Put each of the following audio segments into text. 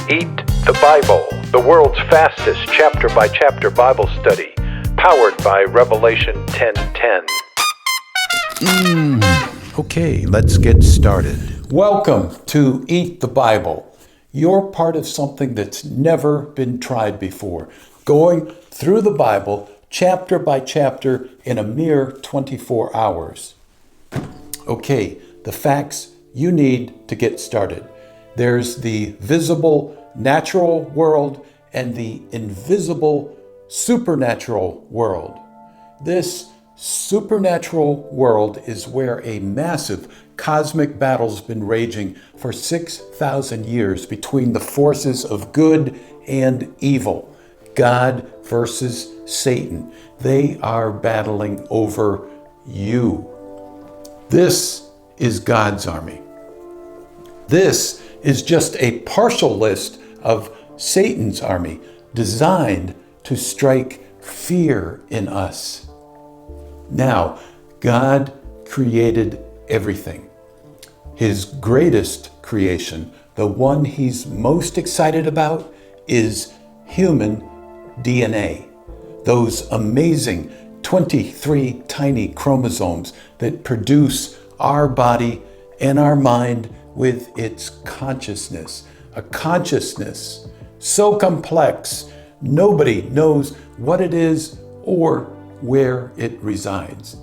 Eat the Bible, the world's fastest chapter-by-chapter Bible study, powered by Revelation 10:10. Okay, let's get started. Welcome to Eat the Bible. You're part of something that's never been tried before, going through the Bible chapter by chapter in a mere 24 hours. Okay, the facts you need to get started. There's the visible natural world and the invisible supernatural world. This supernatural world is where a massive cosmic battle's been raging for 6,000 years between the forces of good and evil. God versus Satan. They are battling over you. This is God's army. This is just a partial list of Satan's army designed to strike fear in us. Now, God created everything. His greatest creation, the one he's most excited about, is human DNA. Those amazing 23 tiny chromosomes that produce our body and our mind with its consciousness. A consciousness so complex, nobody knows what it is or where it resides.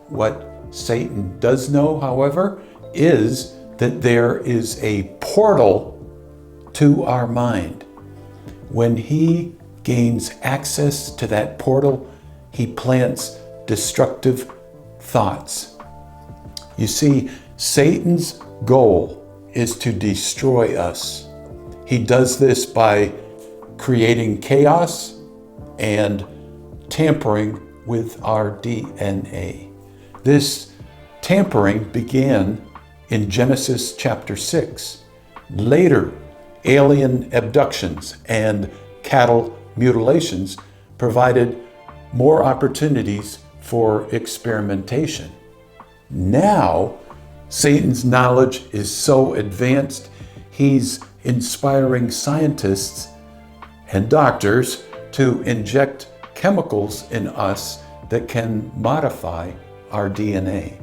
What Satan does know, however, is that there is a portal to our mind. When he gains access to that portal, he plants destructive thoughts. You see, Satan's goal is to destroy us. He does this by creating chaos and tampering with our DNA. This tampering began in Genesis chapter 6. Later, alien abductions and cattle mutilations provided more opportunities for experimentation. Now, Satan's knowledge is so advanced, he's inspiring scientists and doctors to inject chemicals in us that can modify our DNA.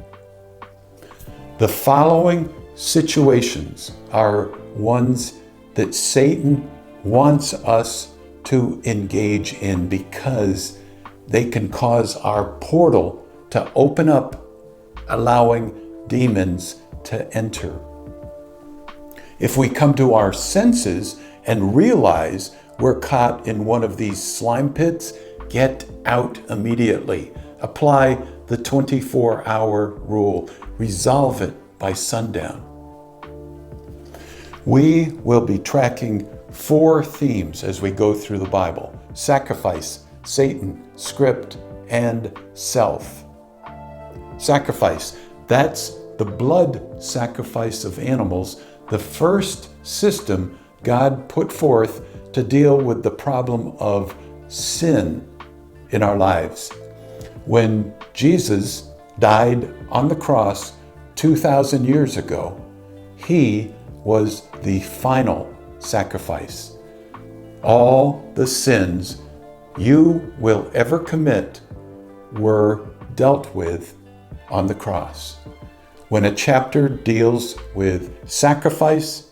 The following situations are ones that Satan wants us to engage in because they can cause our portal to open up, allowing demons to enter. If we come to our senses and realize we're caught in one of these slime pits, get out immediately. Apply the 24-hour rule. Resolve it by sundown. We will be tracking 4 themes as we go through the Bible: sacrifice, Satan, script, and self. Sacrifice, that's the blood sacrifice of animals, the first system God put forth to deal with the problem of sin in our lives. When Jesus died on the cross 2,000 years ago, he was the final sacrifice. All the sins you will ever commit were dealt with on the cross. When a chapter deals with sacrifice,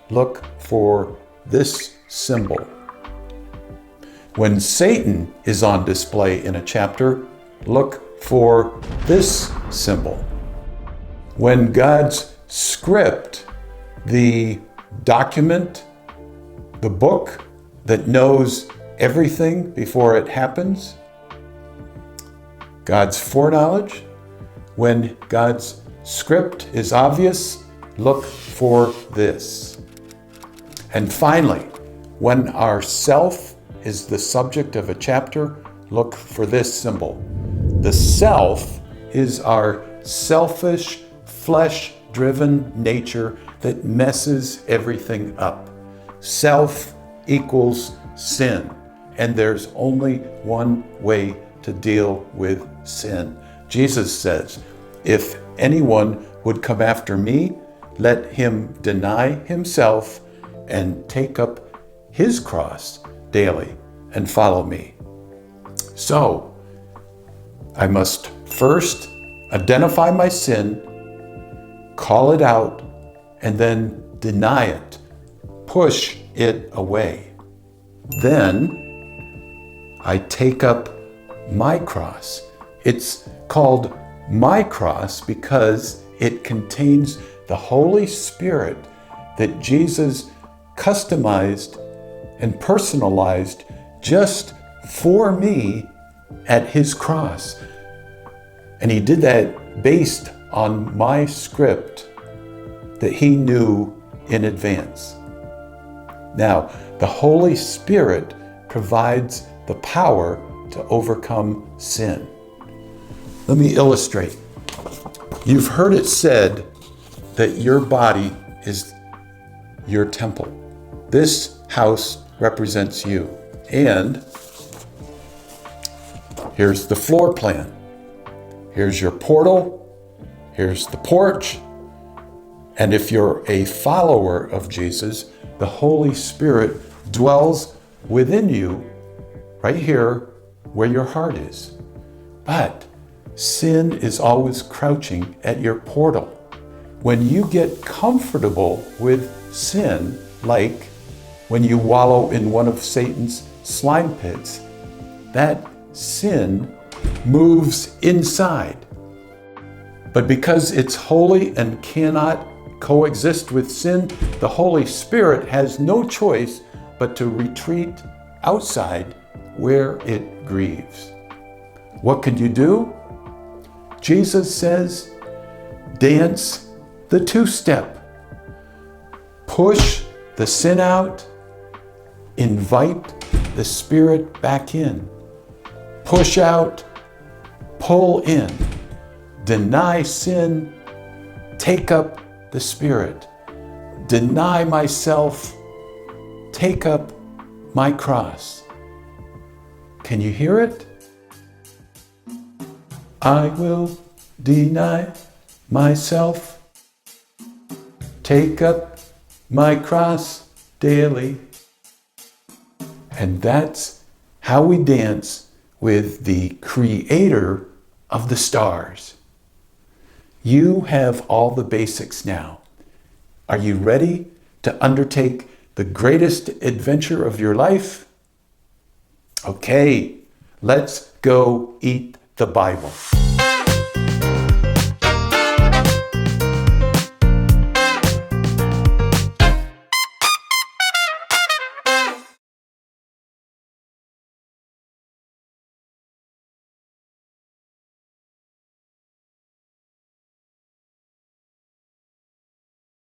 look for this symbol. When Satan is on display in a chapter, look for this symbol. When God's script, the document, the book that knows everything before it happens, God's foreknowledge, when God's script is obvious, look for this. And finally, when our self is the subject of a chapter, look for this symbol. The self is our selfish, flesh-driven nature that messes everything up. Self equals sin, and there's only one way to deal with sin. Jesus says, if anyone would come after me, let him deny himself and take up his cross daily and follow me. So, I must first identify my sin, call it out, and then deny it, push it away. Then I take up my cross. It's called my cross because it contains the Holy Spirit that Jesus customized and personalized just for me at his cross. And he did that based on my script that he knew in advance. Now, the Holy Spirit provides the power to overcome sin. Let me illustrate. You've heard it said that your body is your temple. This house represents you. And here's the floor plan. Here's your portal. Here's the porch. And if you're a follower of Jesus, the Holy Spirit dwells within you right here where your heart is. But sin is always crouching at your portal. When you get comfortable with sin, like when you wallow in one of Satan's slime pits, that sin moves inside. But because it's holy and cannot coexist with sin, the Holy Spirit has no choice but to retreat outside where it grieves. What can you do? Jesus says, dance the two-step. Push the sin out, invite the Spirit back in. Push out, pull in. Deny sin, take up the Spirit. Deny myself, take up my cross. Can you hear it? I will deny myself, take up my cross daily. And that's how we dance with the Creator of the stars. You have all the basics now. Are you ready to undertake the greatest adventure of your life? Okay, let's go eat the Bible.